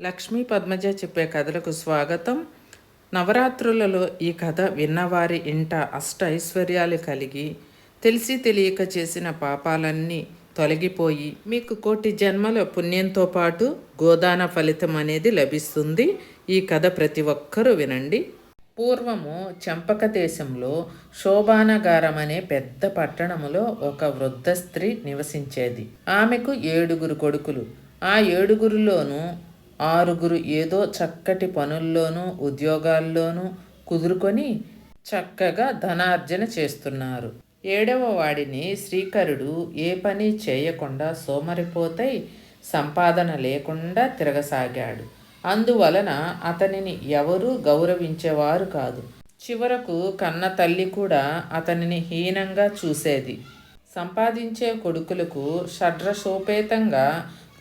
లక్ష్మీ పద్మజ చెప్పే కథలకు స్వాగతం. నవరాత్రులలో ఈ కథ విన్నవారి ఇంట అష్ట ఐశ్వర్యాలు కలిగి తెలిసి తెలియక చేసిన పాపాలన్నీ తొలగిపోయి మీకు కోటి జన్మల పుణ్యంతో పాటు గోదాన ఫలితం అనేది లభిస్తుంది. ఈ కథ ప్రతి ఒక్కరూ వినండి. పూర్వము చంపక దేశంలో శోభానగారం అనే పెద్ద పట్టణములో ఒక వృద్ధ స్త్రీ నివసించేది. ఆమెకు 7 కొడుకులు. ఆ 7 6 ఏదో చక్కటి పనుల్లోనూ ఉద్యోగాల్లోనూ కుదురుకొని చక్కగా ధనార్జన చేస్తున్నారు. 7వ వాడిని శ్రీకరుడు ఏ పని చేయకుండా సోమరిపోతై సంపాదన లేకుండా తిరగసాగాడు. అందువలన అతనిని ఎవరూ గౌరవించేవారు కాదు. చివరకు కన్న తల్లి కూడా అతనిని హీనంగా చూసేది. సంపాదించే కొడుకులకు షడ్రసోపేతంగా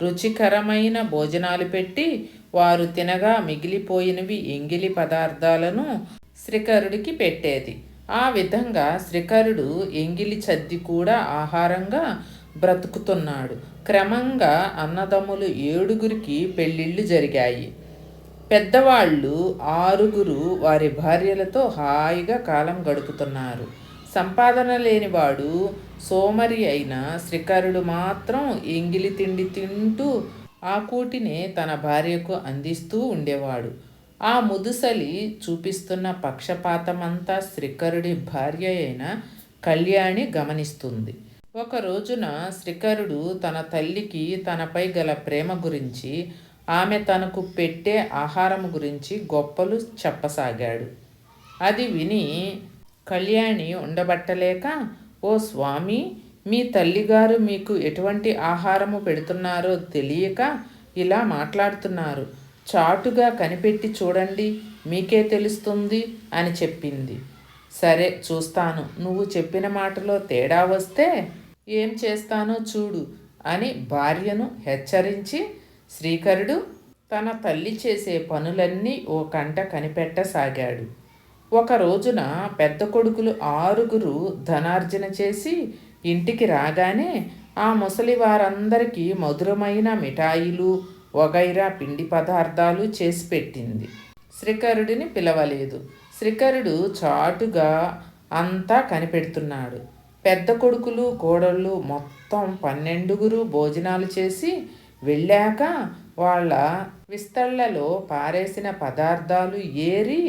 రుచికరమైన భోజనాలు పెట్టి వారు తినగా మిగిలిపోయినవి ఎంగిలి పదార్థాలను శ్రీకరుడికి పెట్టేది. ఆ విధంగా శ్రీకరుడు ఎంగిలి చద్ది కూడా ఆహారంగా బ్రతుకుతున్నాడు. క్రమంగా అన్నదమ్ములు 7 పెళ్ళిళ్ళు జరిగాయి. పెద్దవాళ్ళు 6 వారి భార్యలతో హాయిగా కాలం గడుపుతున్నారు. సంపాదన లేనివాడు సోమరి అయిన శ్రీకరుడు మాత్రం ఎంగిలి తిండి తింటూ ఆ కూటిని తన భార్యకు అందిస్తూ ఉండేవాడు. ఆ ముదుసలి చూపిస్తున్న పక్షపాతమంతా శ్రీకరుడి భార్య అయిన కళ్యాణి గమనిస్తుంది. ఒక రోజున శ్రీకరుడు తన తల్లికి తనపై గల ప్రేమ గురించి, ఆమె తనకు పెట్టే ఆహారం గురించి గొప్పలు చెప్పసాగాడు. అది విని కళ్యాణి ఉండబట్టలేక, ఓ స్వామి, మీ తల్లిగారు మీకు ఎటువంటి ఆహారము పెడుతున్నారో తెలియక ఇలా మాట్లాడుతున్నారు. చాటుగా కనిపెట్టి చూడండి, మీకే తెలుస్తుంది అని చెప్పింది. సరే చూస్తాను, నువ్వు చెప్పిన మాటలో తేడా వస్తే ఏం చేస్తానో చూడు అని భార్యను హెచ్చరించి శ్రీకరుడు తన తల్లి చేసే పనులన్నీ ఓ కంట కనిపెట్టసాగాడు. ఒక రోజున పెద్ద కొడుకులు 6 ధనార్జన చేసి ఇంటికి రాగానే ఆ ముసలి వారందరికీ మధురమైన మిఠాయిలు వగైరా పిండి పదార్థాలు చేసి పెట్టింది. శ్రీకరుడిని పిలవలేదు. శ్రీకరుడు చాటుగా అంతా కనిపెడుతున్నాడు. పెద్ద కొడుకులు కోడళ్ళు మొత్తం 12 భోజనాలు చేసి వెళ్ళాక వాళ్ళ విస్తళ్లలో పారేసిన పదార్థాలు ఏరి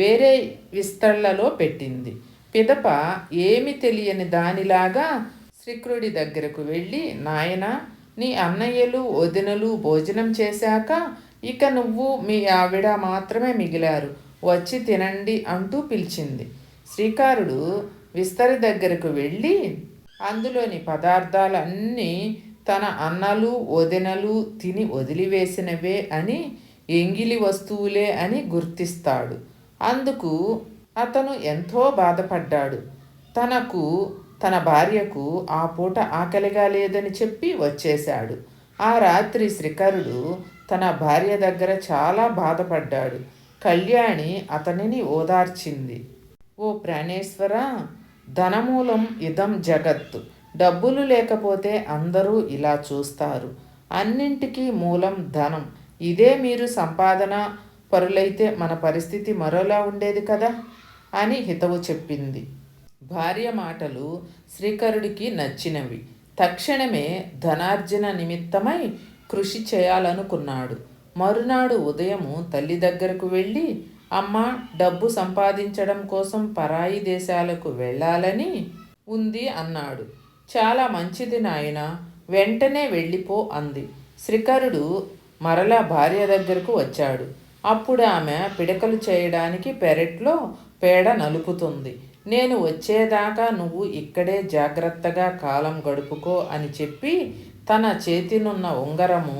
వేరే విస్తళ్లలో పెట్టింది. పిదప ఏమి తెలియని దానిలాగా శ్రీకరుడి దగ్గరకు వెళ్ళి, నాయనా, నీ అన్నయ్యలు వదినలు భోజనం చేశాక ఇక నువ్వు మీ ఆవిడ మాత్రమే మిగిలారు, వచ్చి తినండి అంటూ పిలిచింది. శ్రీకరుడు విస్తరి దగ్గరకు వెళ్ళి అందులోని పదార్థాలన్నీ తన అన్నలు వదినలు తిని వదిలివేసినవే అని, ఎంగిలి వస్తువులే అని గుర్తిస్తాడు. అందుకు అతను ఎంతో బాధపడ్డాడు. తన భార్యకు ఆ పూట ఆకలిగా లేదని చెప్పి వచ్చేశాడు. ఆ రాత్రి శ్రీకరుడు తన భార్య దగ్గర చాలా బాధపడ్డాడు. కళ్యాణి అతనిని ఓదార్చింది. ఓ ప్రాణేశ్వర, ధనమూలం ఇదం జగత్తు. డబ్బులు లేకపోతే అందరూ ఇలా చూస్తారు. అన్నింటికీ మూలం ధనం. ఇదే మీరు సంపాదన పరులైతే మన పరిస్థితి మరోలా ఉండేది కదా అని హితవు చెప్పింది. భార్య మాటలు శ్రీకరుడికి నచ్చినవి. తక్షణమే ధనార్జన నిమిత్తమై కృషి చేయాలనుకున్నాడు. మరునాడు ఉదయము తల్లి దగ్గరకు వెళ్ళి, అమ్మ, డబ్బు సంపాదించడం కోసం పరాయి దేశాలకు వెళ్ళాలని ఉంది అన్నాడు. చాలా మంచిది నాయనా, వెంటనే వెళ్ళిపో అంది. శ్రీకరుడు మరలా భార్య దగ్గరకు వచ్చాడు. అప్పుడు ఆమె పిడకలు చేయడానికి పెరట్లో పేడ నలుపుతుంది. నేను వచ్చేదాకా నువ్వు ఇక్కడే జాగ్రత్తగా కాలం గడుపుకో అని చెప్పి తన చేతినున్న ఉంగరము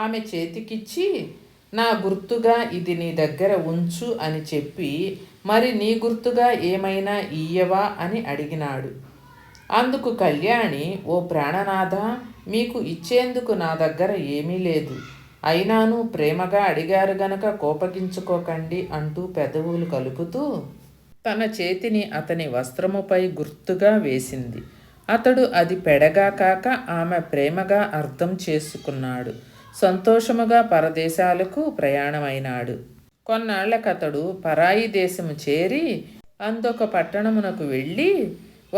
ఆమె చేతికిచ్చి, నా గుర్తుగా ఇది నీ దగ్గర ఉంచు అని చెప్పి, మరి నీ గుర్తుగా ఏమైనా ఇయ్యవా అని అడిగినాడు. అందుకు కళ్యాణి, ఓ ప్రాణనాథ, మీకు ఇచ్చేందుకు నా దగ్గర ఏమీ లేదు. అయినాను ప్రేమగా అడిగారు గనక కోపగించుకోకండి అంటూ పెదవులు కలుపుతూ తన చేతిని అతని వస్త్రముపై గుర్తుగా వేసింది. అతడు అది పెడగా కాక ఆమె ప్రేమగా అర్థం చేసుకున్నాడు. సంతోషముగా పరదేశాలకు ప్రయాణమైనాడు. కొన్నాళ్లకతడు పరాయి దేశము చేరి అందొక పట్టణమునకు వెళ్ళి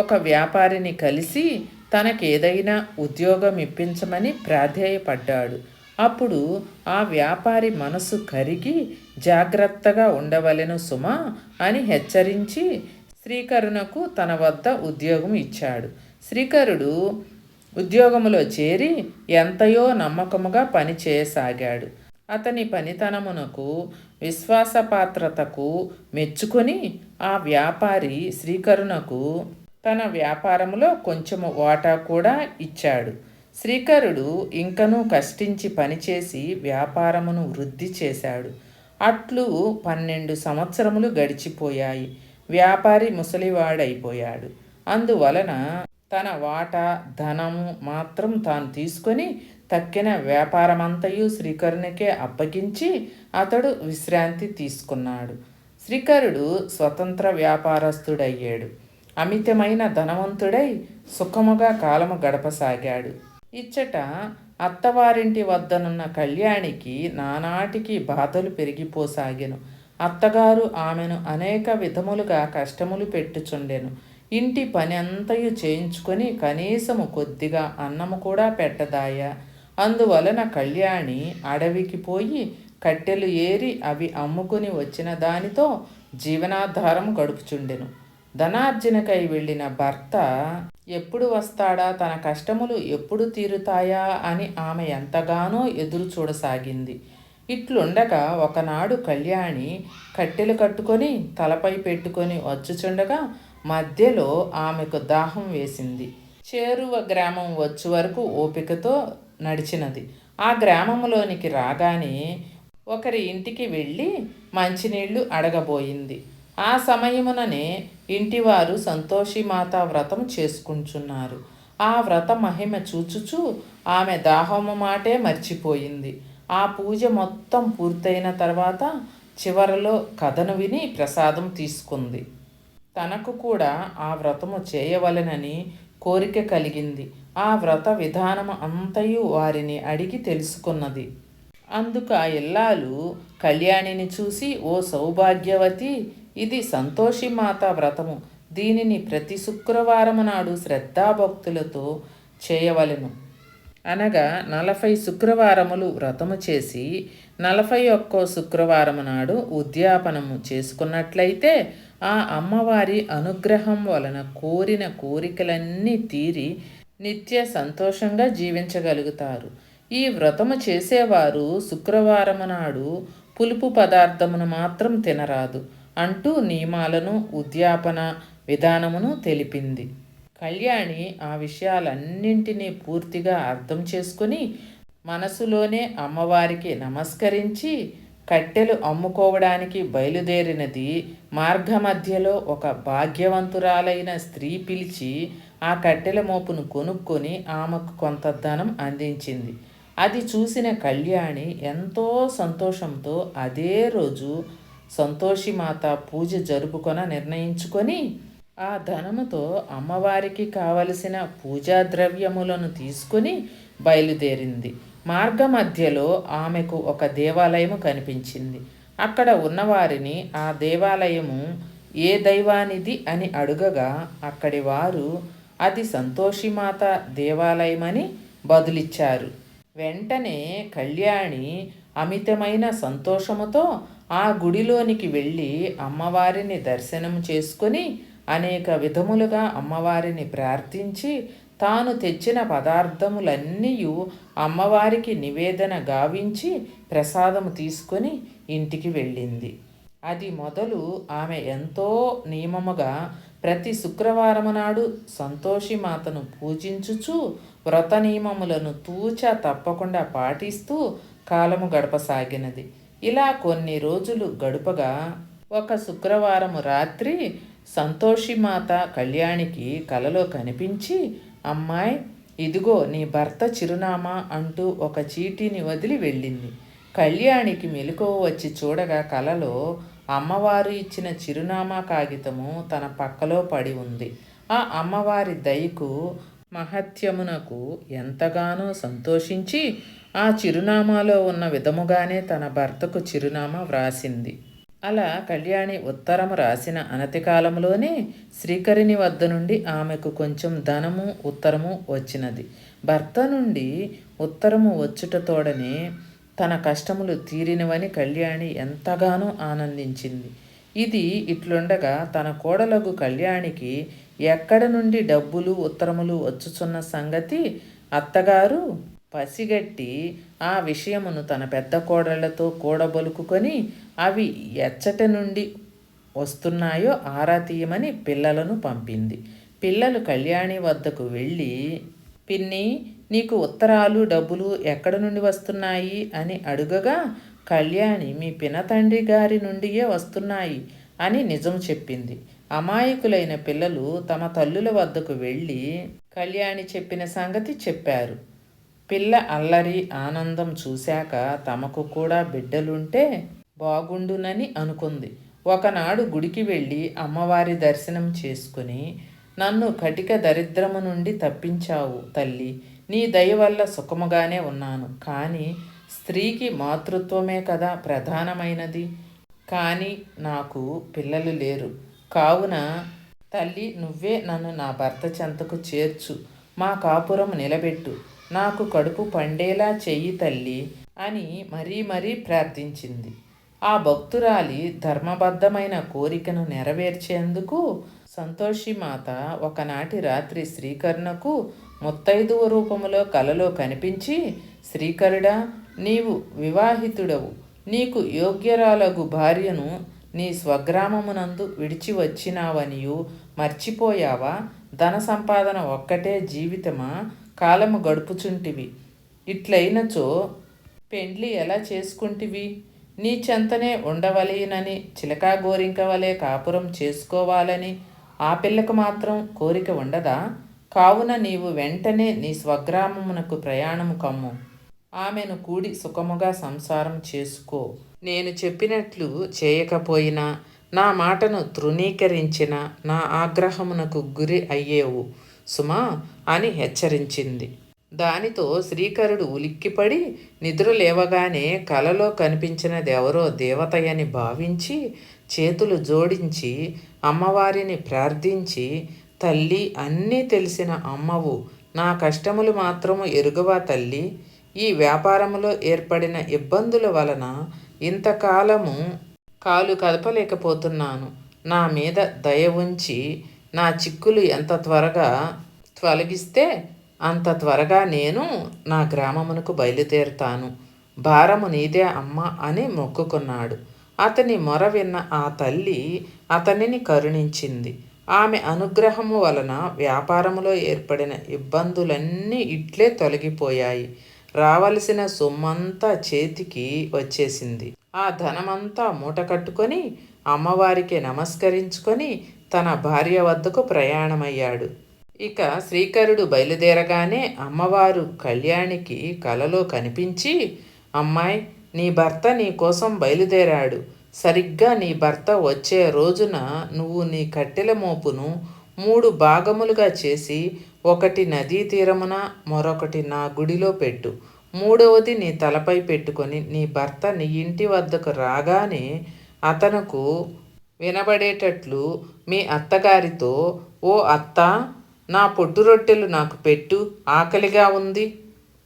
ఒక వ్యాపారిని కలిసి తనకేదైనా ఉద్యోగం ఇప్పించమని ప్రాధేయపడ్డాడు. అప్పుడు ఆ వ్యాపారి మనసు కరిగి జాగ్రత్తగా ఉండవలెను సుమా అని హెచ్చరించి శ్రీకరునకు తన వద్ద ఉద్యోగం ఇచ్చాడు. శ్రీకరుడు ఉద్యోగములో చేరి ఎంతయో నమ్మకముగా పని చేయసాగాడు. అతని పనితనమునకు విశ్వాసపాత్రతకు మెచ్చుకొని ఆ వ్యాపారి శ్రీకరునకు తన వ్యాపారములో కొంచెము వాటా కూడా ఇచ్చాడు. శ్రీకరుడు ఇంకనూ కష్టించి పనిచేసి వ్యాపారమును వృద్ధి చేశాడు. అట్లు 12 సంవత్సరములు గడిచిపోయాయి. వ్యాపారి ముసలివాడైపోయాడు. అందువలన తన వాటా ధనము మాత్రం తాను తీసుకొని తక్కిన వ్యాపారమంతయు శ్రీకరునికే అప్పగించి అతడు విశ్రాంతి తీసుకున్నాడు. శ్రీకరుడు స్వతంత్ర వ్యాపారస్తుడయ్యాడు. అమితమైన ధనవంతుడై సుఖముగా కాలము గడపసాగాడు. ఇచ్చట అత్తవారింటి వద్దనున్న కళ్యాణికి నానాటికి బాధలు పెరిగిపోసాగెను. అత్తగారు ఆమెను అనేక విధములుగా కష్టములు పెట్టుచుండెను. ఇంటి పని అంతయు చేయించుకొని కనీసము కొద్దిగా అన్నము కూడా పెట్టదాయ. అందువలన కళ్యాణి అడవికి పోయి కట్టెలు ఏరి అవి అమ్ముకుని వచ్చిన దానితో జీవనాధారం గడుపుచుండెను. ధనార్జనకై వెళ్ళిన భర్త ఎప్పుడు వస్తాడా, తన కష్టములు ఎప్పుడు తీరుతాయా అని ఆమె ఎంతగానో ఎదురు చూడసాగింది. ఇట్లుండగా ఒకనాడు కళ్యాణి కట్టెలు కట్టుకొని తలపై పెట్టుకొని వచ్చుచుండగా మధ్యలో ఆమెకు దాహం వేసింది. చేరువ గ్రామం వచ్చు వరకు ఓపికతో నడిచినది. ఆ గ్రామంలోనికి రాగానే ఒకరి ఇంటికి వెళ్ళి మంచినీళ్లు అడగబోయింది. ఆ సమయముననే ఇంటివారు సంతోషిమాత వ్రతం చేసుకుంటున్నారు. ఆ వ్రత మహిమ చూచుచూ ఆమె దాహము మాటే మర్చిపోయింది. ఆ పూజ మొత్తం పూర్తయిన తర్వాత చివరలో కథను విని ప్రసాదం తీసుకుంది. తనకు కూడా ఆ వ్రతము చేయవలెనని కోరిక కలిగింది. ఆ వ్రత విధానము అంతయు వారిని అడిగి తెలుసుకున్నది. అందుకు ఆ ఇల్లాలు కళ్యాణిని చూసి, ఓ సౌభాగ్యవతి, ఇది సంతోషిమాత వ్రతము. దీనిని ప్రతి శుక్రవారము నాడు శ్రద్ధాభక్తులతో చేయవలెను. అనగా 40 శుక్రవారములు వ్రతము చేసి 41వ శుక్రవారము నాడు ఉద్యాపనము చేసుకున్నట్లయితే ఆ అమ్మవారి అనుగ్రహం వలన కోరిన కోరికలన్నీ తీరి నిత్య సంతోషంగా జీవించగలుగుతారు. ఈ వ్రతము చేసేవారు శుక్రవారము నాడు పులుపు పదార్థమును మాత్రం తినరాదు అంటూ నియమాలను, ఉద్యాపన విధానమును తెలిపింది. కళ్యాణి ఆ విషయాలన్నింటినీ పూర్తిగా అర్థం చేసుకుని మనసులోనే అమ్మవారికి నమస్కరించి కట్టెలు అమ్ముకోవడానికి బయలుదేరినది. మార్గమధ్యలో ఒక భాగ్యవంతురాలైన స్త్రీ పిలిచి ఆ కట్టెల మోపును కొనుక్కొని ఆమెకు కొంత ధనం అందించింది. అది చూసిన కళ్యాణి ఎంతో సంతోషంతో అదే రోజు సంతోషిమాత పూజ జరుపుకొన నిర్ణయించుకొని ఆ ధనముతో అమ్మవారికి కావలసిన పూజా ద్రవ్యములను తీసుకుని బయలుదేరింది. మార్గమధ్యలో ఆమెకు ఒక దేవాలయము కనిపించింది. అక్కడ ఉన్నవారిని ఆ దేవాలయము ఏ దైవానిది అని అడుగగా అక్కడి వారు అది సంతోషిమాత దేవాలయమని బదులిచ్చారు. వెంటనే కళ్యాణి అమితమైన సంతోషముతో ఆ గుడిలోనికి వెళ్ళి అమ్మవారిని దర్శనం చేసుకొని అనేక విధములుగా అమ్మవారిని ప్రార్థించి తాను తెచ్చిన పదార్థములన్నీ అమ్మవారికి నివేదన గావించి ప్రసాదము తీసుకొని ఇంటికి వెళ్ళింది. అది మొదలు ఆమె ఎంతో నియమముగా ప్రతి శుక్రవారము నాడు సంతోషిమాతను పూజించుచు వ్రత నియమములను తూచా తప్పకుండా పాటిస్తూ కాలము గడపసాగినది. ఇలా కొన్ని రోజులు గడుపగా ఒక శుక్రవారము రాత్రి సంతోషిమాత కళ్యాణికి కలలో కనిపించి, అమ్మాయి, ఇదిగో నీ భర్త చిరునామా అంటూ ఒక చీటీని వదిలి వెళ్ళింది. కళ్యాణికి మెలకువ వచ్చి చూడగా కలలో అమ్మవారు ఇచ్చిన చిరునామా కాగితము తన పక్కలో పడి ఉంది. ఆ అమ్మవారి దయకు మహత్యమునకు ఎంతగానో సంతోషించి ఆ చిరునామాలో ఉన్న విధముగానే తన భర్తకు చిరునామా వ్రాసింది. అలా కళ్యాణి ఉత్తరము రాసిన అనతి కాలంలోనే శ్రీకరిని వద్ద నుండి ఆమెకు కొంచెం ధనము ఉత్తరము వచ్చినది. భర్త నుండి ఉత్తరము వచ్చుటతోడనే తన కష్టములు తీరినవని కళ్యాణి ఎంతగానో ఆనందించింది. ఇది ఇట్లుండగా తన కోడలగు కళ్యాణికి ఎక్కడ నుండి డబ్బులు ఉత్తరములు వచ్చుచున్న సంగతి అత్తగారు పసిగట్టి ఆ విషయమును తన పెద్ద కోడళ్లతో కూడబలుకుకొని అవి ఎచ్చట నుండి వస్తున్నాయో ఆరా తీయమని పిల్లలను పంపింది. పిల్లలు కళ్యాణి వద్దకు వెళ్ళి, పిన్ని, నీకు ఉత్తరాలు డబ్బులు ఎక్కడ నుండి వస్తున్నాయి అని అడుగగా, కళ్యాణి మీ పినతండ్రి గారి నుండియే వస్తున్నాయి అని నిజం చెప్పింది. అమాయకులైన పిల్లలు తమ తల్లుల వద్దకు వెళ్ళి కళ్యాణి చెప్పిన సంగతి చెప్పారు. పిల్ల అల్లరి ఆనందం చూశాక తమకు కూడా బిడ్డలుంటే బాగుండునని అనుకుంది. ఒకనాడు గుడికి వెళ్ళి అమ్మవారి దర్శనం చేసుకుని, నన్ను కటిక దరిద్రము నుండి తప్పించావు తల్లి, నీ దయ వల్ల సుఖముగానే ఉన్నాను. కానీ స్త్రీకి మాతృత్వమే కదా ప్రధానమైనది. కానీ నాకు పిల్లలు లేరు. కావున తల్లి, నువ్వే నన్ను నా భర్త చెంతకు చేర్చు, మా కాపురం నిలబెట్టు, నాకు కడుపు పండేలా చెయ్యి తల్లి అని మరీ మరీ ప్రార్థించింది. ఆ భక్తురాలి ధర్మబద్ధమైన కోరికను నెరవేర్చేందుకు సంతోషిమాత ఒకనాటి రాత్రి శ్రీకరుణకు ముత్తైదువ రూపములో కలలో కనిపించి, శ్రీకరుడా, నీవు వివాహితుడవు, నీకు యోగ్యరాలగు భార్యను నీ స్వగ్రామమునందు విడిచి వచ్చినావనియు మర్చిపోయావా? ధన సంపాదన ఒక్కటే జీవితమా? కాలము గడుపుచుంటివి. ఇట్లయినచో పెండ్లి ఎలా చేసుకుంటివి? నీ చెంతనే ఉండవలేనని చిలకా గోరింక వలె కాపురం చేసుకోవాలని ఆ పిల్లకు మాత్రం కోరిక ఉండదా? కావున నీవు వెంటనే నీ స్వగ్రామమునకు ప్రయాణము కమ్ము. ఆమెను కూడి సుఖముగా సంసారం చేసుకో. నేను చెప్పినట్లు చేయకపోయినా, నా మాటను తృణీకరించిన నా ఆగ్రహమునకు గురి అయ్యేవు సుమా అని హెచ్చరించింది. దానితో శ్రీకరుడు ఉలిక్కిపడి నిద్ర లేవగానే కలలో కనిపించినదెవరో దేవతయని భావించి చేతులు జోడించి అమ్మవారిని ప్రార్థించి, తల్లి, అన్నీ తెలిసిన అమ్మవు, నా కష్టములు మాత్రము ఎరుగవా తల్లి? ఈ వ్యాపారములో ఏర్పడిన ఇబ్బందుల వలన ఇంతకాలము కాలు కదపలేకపోతున్నాను. నా మీద దయ ఉంచి నా చిక్కులు ఎంత త్వరగా తొలగిస్తే అంత త్వరగా నేను నా గ్రామమునకు బయలుదేరుతాను. భారము నీదే అమ్మ అని మొక్కుకున్నాడు. అతని మొర విన్న ఆ తల్లి అతనిని కరుణించింది. ఆమె అనుగ్రహము వలన వ్యాపారములో ఏర్పడిన ఇబ్బందులన్నీ ఇట్లే తొలగిపోయాయి. రావలసిన సొమ్మంతా చేతికి వచ్చేసింది. ఆ ధనమంతా మూట కట్టుకొని అమ్మవారికి నమస్కరించుకొని తన భార్య వద్దకు ప్రయాణమయ్యాడు. ఇక శ్రీకరుడు బయలుదేరగానే అమ్మవారు కళ్యాణికి కలలో కనిపించి, అమ్మాయి, నీ భర్త నీ కోసం బయలుదేరాడు. సరిగ్గా నీ భర్త వచ్చే రోజున నువ్వు నీ కట్టెల మోపును 3 భాగములుగా చేసి, ఒకటి నదీ తీరమున, మరొకటి నా గుడిలో పెట్టు. 3వది నీ తలపై పెట్టుకొని నీ భర్త నీ ఇంటి వద్దకు రాగానే అతనుకు వినబడేటట్లు మీ అత్తగారితో, ఓ అత్త, నా పొట్టు రొట్టెలు నాకు పెట్టు, ఆకలిగా ఉంది.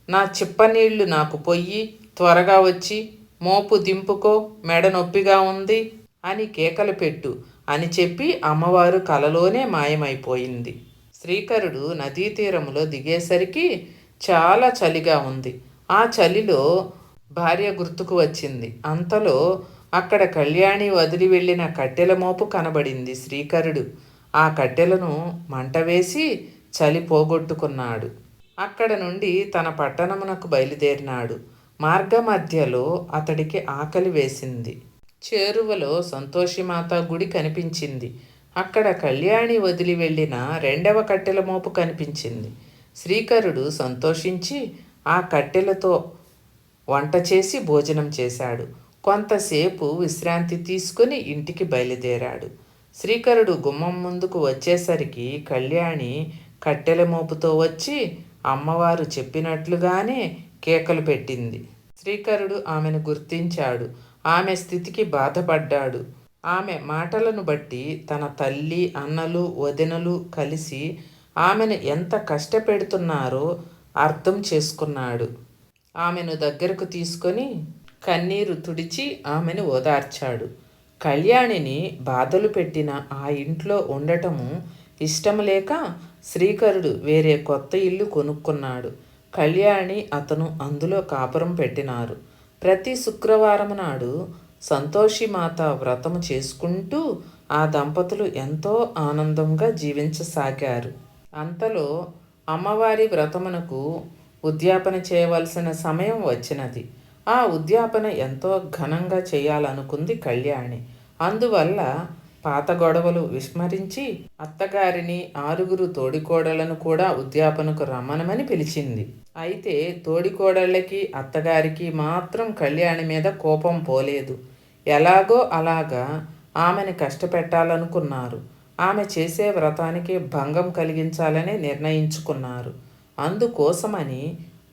నా చిప్పనీళ్లు నాకు పొయ్యి, త్వరగా వచ్చి మోపు దింపుకో, మెడ నొప్పిగా ఉంది అని కేకలు పెట్టు అని చెప్పి అమ్మవారు కలలోనే మాయమైపోయింది. శ్రీకరుడు నదీ తీరములో దిగేసరికి చాలా చలిగా ఉంది. ఆ చలిలో భార్య గుర్తుకు వచ్చింది. అంతలో అక్కడ కళ్యాణి వదిలి వెళ్ళిన కట్టెల మోపు కనబడింది. శ్రీకరుడు ఆ కట్టెలను మంట వేసి చలి పోగొట్టుకున్నాడు. అక్కడ నుండి తన పట్టణమునకు బయలుదేరినాడు. మార్గమధ్యలో అతడికి ఆకలి వేసింది. చేరువలో సంతోషిమాత గుడి కనిపించింది. అక్కడ కళ్యాణి వదిలి వెళ్ళిన 2వ కట్టెల మోపు కనిపించింది. శ్రీకరుడు సంతోషించి ఆ కట్టెలతో వంట చేసి భోజనం చేశాడు. కొంతసేపు విశ్రాంతి తీసుకుని ఇంటికి బయలుదేరాడు. శ్రీకరుడు గుమ్మం ముందుకు వచ్చేసరికి కళ్యాణి కట్టెల మోపుతో వచ్చి అమ్మవారు చెప్పినట్లుగానే కేకలు పెట్టింది. శ్రీకరుడు ఆమెను గుర్తించాడు. ఆమె స్థితికి బాధపడ్డాడు. ఆమె మాటలను బట్టి తన తల్లి, అన్నలు, వదినలు కలిసి ఆమెను ఎంత కష్టపెడుతున్నారో అర్థం చేసుకున్నాడు. ఆమెను దగ్గరకు తీసుకొని కన్నీరు తుడిచి ఆమెను ఓదార్చాడు. కళ్యాణిని బాధలు పెట్టిన ఆ ఇంట్లో ఉండటము ఇష్టం లేక శ్రీకరుడు వేరే కొత్త ఇల్లు కొనుక్కున్నాడు. కళ్యాణి అతను అందులో కాపురం పెట్టినారు. ప్రతి శుక్రవారం నాడు సంతోషిమాత వ్రతము చేసుకుంటూ ఆ దంపతులు ఎంతో ఆనందంగా జీవించసాగారు. అంతలో అమ్మవారి వ్రతమునకు ఉద్యాపన చేయవలసిన సమయం వచ్చినది. ఆ ఉద్యాపన ఎంతో ఘనంగా చేయాలనుకుంది కళ్యాణి. అందువల్ల పాత గొడవలు విస్మరించి అత్తగారిని, 6 తోడికోడళ్లను కూడా ఉద్యాపనకు రమ్మనమని పిలిచింది. అయితే తోడికోడళ్ళకి, అత్తగారికి మాత్రం కళ్యాణి మీద కోపం పోలేదు. ఎలాగో అలాగా ఆమెను కష్టపెట్టాలనుకున్నారు. ఆమె చేసే వ్రతానికి భంగం కలిగించాలని నిర్ణయించుకున్నారు. అందుకోసమని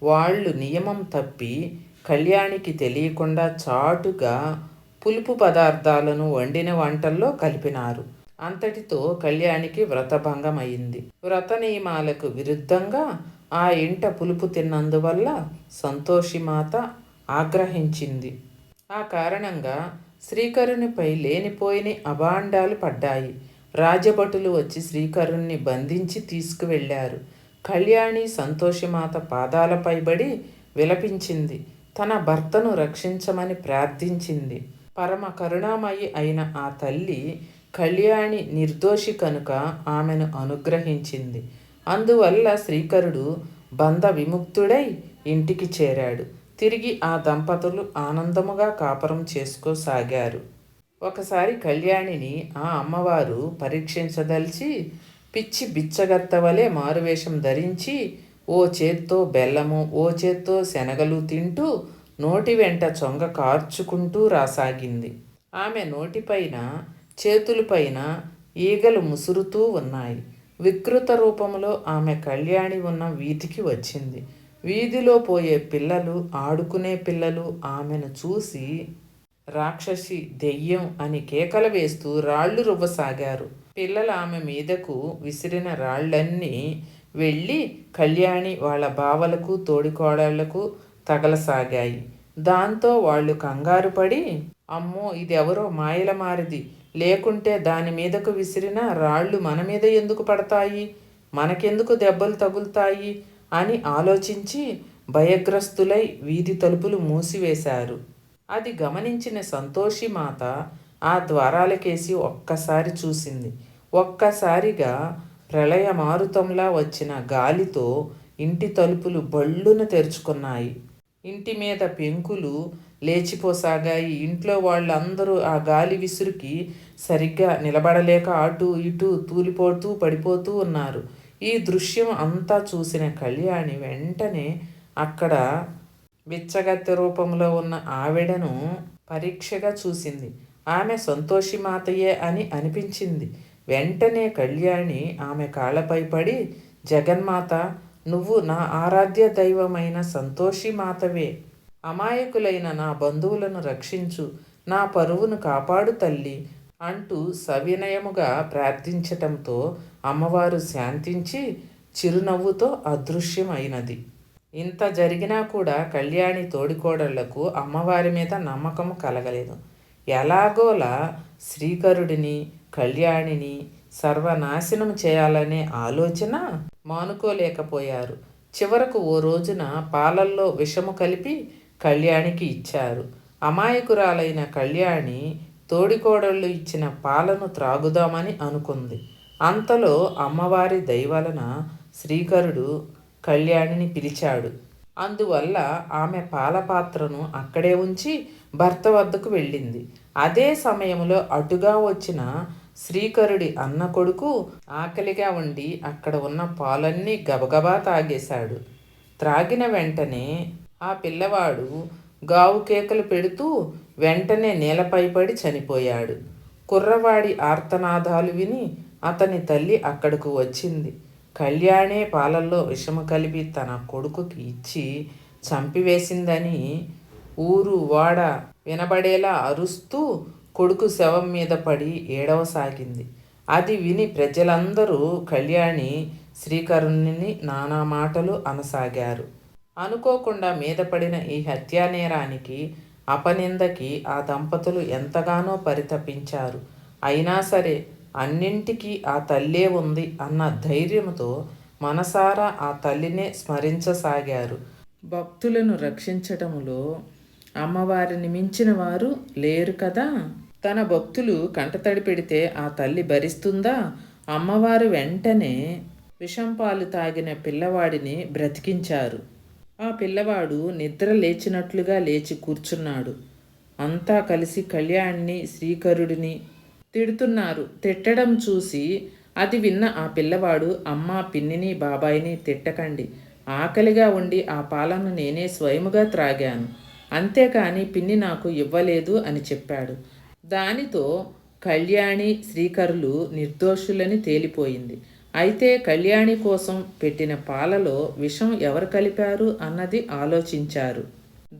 వాళ్ళు నియమం తప్పి కళ్యాణికి తెలియకుండా చాటుగా పులుపు పదార్థాలను వండిన వంటల్లో కలిపినారు. అంతటితో కళ్యాణికి వ్రతభంగం అయింది. వ్రత నియమాలకు విరుద్ధంగా ఆ ఇంట పులుపు తిన్నందువల్ల సంతోషిమాత ఆగ్రహించింది. ఆ కారణంగా శ్రీకరునిపై లేనిపోయిన అభాండాలు పడ్డాయి. రాజభటులు వచ్చి శ్రీకరుణ్ణి బంధించి తీసుకువెళ్ళారు. కళ్యాణి సంతోషిమాత పాదాలపై పడి విలపించింది. తన భర్తను రక్షించమని ప్రార్థించింది. పరమ కరుణామయి అయిన ఆ తల్లి కళ్యాణి నిర్దోషి కనుక ఆమెను అనుగ్రహించింది. అందువల్ల శ్రీకరుడు బంధ విముక్తుడై ఇంటికి చేరాడు. తిరిగి ఆ దంపతులు ఆనందముగా కాపురం చేసుకోసాగారు. ఒకసారి కళ్యాణిని ఆ అమ్మవారు పరీక్షించదలిచి పిచ్చి బిచ్చగత్త వలె మారువేషం ధరించి ఓ చేత్తో బెల్లము, ఓ చేత్తో శనగలు తింటూ నోటి వెంట చొంగ కార్చుకుంటూ రాసాగింది. ఆమె నోటిపైన, చేతులపైన ఈగలు ముసురుతూ ఉన్నాయి. వికృత రూపంలో ఆమె కళ్యాణి ఉన్న వీధికి వచ్చింది. వీధిలో పోయే పిల్లలు, ఆడుకునే పిల్లలు ఆమెను చూసి రాక్షసి, దెయ్యం అని కేకలు వేస్తూ రాళ్ళు రువ్వసాగారు. పిల్లలు ఆమె మీదకు విసిరిన రాళ్లన్నీ వెళ్ళి కళ్యాణి వాళ్ళ బావలకు, తోడికోడళ్లకు తగలసాగాయి. దాంతో వాళ్ళు కంగారు పడి, అమ్మో ఇదెవరో మాయల మారిది, లేకుంటే దాని మీదకు విసిరిన రాళ్ళు మన మీద ఎందుకు పడతాయి, మనకెందుకు దెబ్బలు తగులుతాయి అని ఆలోచించి భయగ్రస్తులై వీధి తలుపులు మూసివేశారు. అది గమనించిన సంతోషిమాత ఆ ద్వారాలకేసి ఒక్కసారి చూసింది. ఒక్కసారిగా ప్రళయమారుతంలా వచ్చిన గాలితో ఇంటి తలుపులు బళ్ళున తెరుచుకున్నాయి. ఇంటి మీద పెంకులు లేచిపోసాగాయి. ఇంట్లో వాళ్ళందరూ ఆ గాలి విసురుకి సరిగ్గా నిలబడలేక అటు ఇటు తూలిపోతూ పడిపోతూ ఉన్నారు. ఈ దృశ్యం అంతా చూసిన కళ్యాణి వెంటనే అక్కడ బిచ్చగత్తె రూపంలో ఉన్న ఆవిడను పరీక్షగా చూసింది. ఆమె సంతోషిమాతయే అని అనిపించింది. వెంటనే కళ్యాణి ఆమె కాళ్ళపై పడి, జగన్మాత, నువ్వు నా ఆరాధ్య దైవమైన సంతోషిమాతవే. అమాయకులైన నా బంధువులను రక్షించు, నా పరువును కాపాడు తల్లి అంటూ సవినయముగా ప్రార్థించటంతో అమ్మవారు శాంతించి చిరునవ్వుతో అదృశ్యమైనది. ఇంత జరిగినా కూడా కళ్యాణి తోడికోడళ్లకు అమ్మవారి మీద నమ్మకం కలగలేదు. ఎలాగోలా శ్రీకరుడిని, కళ్యాణిని సర్వనాశనం చేయాలనే ఆలోచన మానుకోలేకపోయారు. చివరకు ఓ రోజున పాలల్లో విషము కలిపి కళ్యాణికి ఇచ్చారు. అమాయకురాలైన కళ్యాణి తోడికోడళ్ళు ఇచ్చిన పాలను త్రాగుదామని అనుకుంది. అంతలో అమ్మవారి దయవలన శ్రీకరుడు కళ్యాణిని పిలిచాడు. అందువల్ల ఆమె పాలపాత్రను అక్కడే ఉంచి భర్త వద్దకు వెళ్ళింది. అదే సమయంలో అటుగా వచ్చిన శ్రీకరుడి అన్న కొడుకు ఆకలిగా ఉండి అక్కడ ఉన్న పాలన్నీ గబగబా తాగేశాడు. త్రాగిన వెంటనే ఆ పిల్లవాడు గావు కేకలు పెడుతూ వెంటనే నేలపై పడి చనిపోయాడు. కుర్రవాడి ఆర్తనాదాలు విని అతని తల్లి అక్కడకు వచ్చింది. కళ్యాణే పాలల్లో విషము కలిపి తన కొడుకుకి ఇచ్చి చంపివేసిందని ఊరు వాడ వినబడేలా అరుస్తూ కొడుకు శవం మీద పడి ఏడవసాగింది. అది విని ప్రజలందరూ కళ్యాణి శ్రీకరుణ్ణి నానా మాటలు అనసాగారు. అనుకోకుండా మీద పడిన ఈ హత్యానేరానికి అపనిందకి ఆ దంపతులు ఎంతగానో పరితపించారు. అయినా సరే అన్నింటికీ ఆ తల్లే ఉంది అన్న ధైర్యంతో మనసారా ఆ తల్లినే స్మరించసాగారు. భక్తులను రక్షించటములో అమ్మవారిని మించిన వారు లేరు కదా. తన భక్తులు కంటతడి పెడితే ఆ తల్లి భరిస్తుందా? అమ్మవారు వెంటనే విషం పాలు తాగిన పిల్లవాడిని బ్రతికించారు. ఆ పిల్లవాడు నిద్ర లేచినట్లుగా లేచి కూర్చున్నాడు. అంతా కలిసి కళ్యాణ్ని శ్రీకరుడిని తిడుతున్నారు. తిట్టడం చూసి అది విన్న ఆ పిల్లవాడు, అమ్మా, పిన్నిని బాబాయిని తిట్టకండి, ఆకలిగా ఉండి ఆ పాలను నేనే స్వయముగా త్రాగాను, అంతేకాని పిన్ని నాకు ఇవ్వలేదు అని చెప్పాడు. దానితో కళ్యాణి శ్రీకరులు నిర్దోషులని తేలిపోయింది. అయితే కళ్యాణి కోసం పెట్టిన పాలలో విషం ఎవరు కలిపారు అన్నది ఆలోచించారు.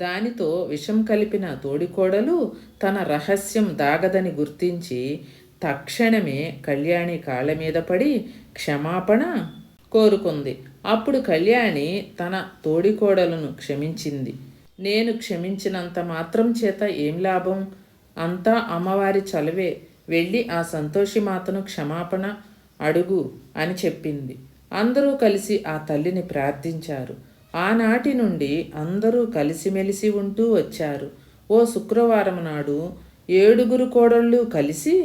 దానితో విషం కలిపిన తోడికోడలు తన రహస్యం దాగదని గుర్తించి తక్షణమే కళ్యాణి కాళ్ళ మీద పడి క్షమాపణ కోరుకుంది. అప్పుడు కళ్యాణి తన తోడికోడలను క్షమించింది. నేను క్షమించినంత మాత్రం చేత ఏం లాభం? అంతా అమ్మవారి చలవే, వెళ్ళి ఆ సంతోషిమాతను క్షమాపణ అడుగు అని చెప్పింది. అందరూ కలిసి ఆ తల్లిని ప్రార్థించారు. ఆనాటి నుండి అందరూ కలిసిమెలిసి ఉంటూ వచ్చారు. ఓ శుక్రవారం నాడు 7 కోడళ్ళు కలిసి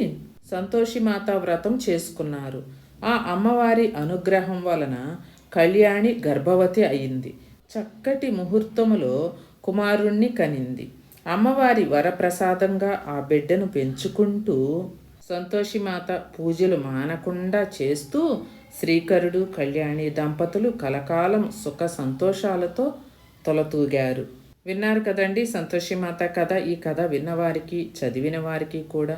సంతోషిమాత వ్రతం చేసుకున్నారు. ఆ అమ్మవారి అనుగ్రహం వలన కళ్యాణి గర్భవతి అయింది. చక్కటి ముహూర్తములో కుమారుణ్ణి కనింది. అమ్మవారి వరప్రసాదంగా ఆ బిడ్డను పెంచుకుంటూ సంతోషిమాత పూజలు మానకుండా చేస్తూ శ్రీకరుడు కళ్యాణి దంపతులు కలకాలం సుఖ సంతోషాలతో తొలతూగారు. విన్నారు కదండి సంతోషిమాత కథ. ఈ కథ విన్నవారికి, చదివిన వారికి కూడా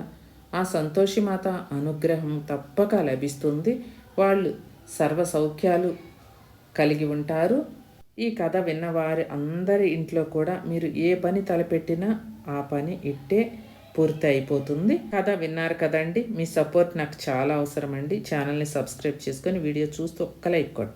ఆ సంతోషిమాత అనుగ్రహం తప్పక లభిస్తుంది. వాళ్ళు సర్వ సౌఖ్యాలు కలిగి ఉంటారు. ఈ కథ విన్నవారి అందరి ఇంట్లో కూడా మీరు ఏ పని తలపెట్టినా ఆ పని ఇట్టే పూర్తి అయిపోతుంది. కథ విన్నారు కదండి. మీ సపోర్ట్ నాకు చాలా అవసరం అండి. ఛానల్ని సబ్స్క్రైబ్ చేసుకొని వీడియో చూస్తూ ఒక్క లైక్ కొట్టండి.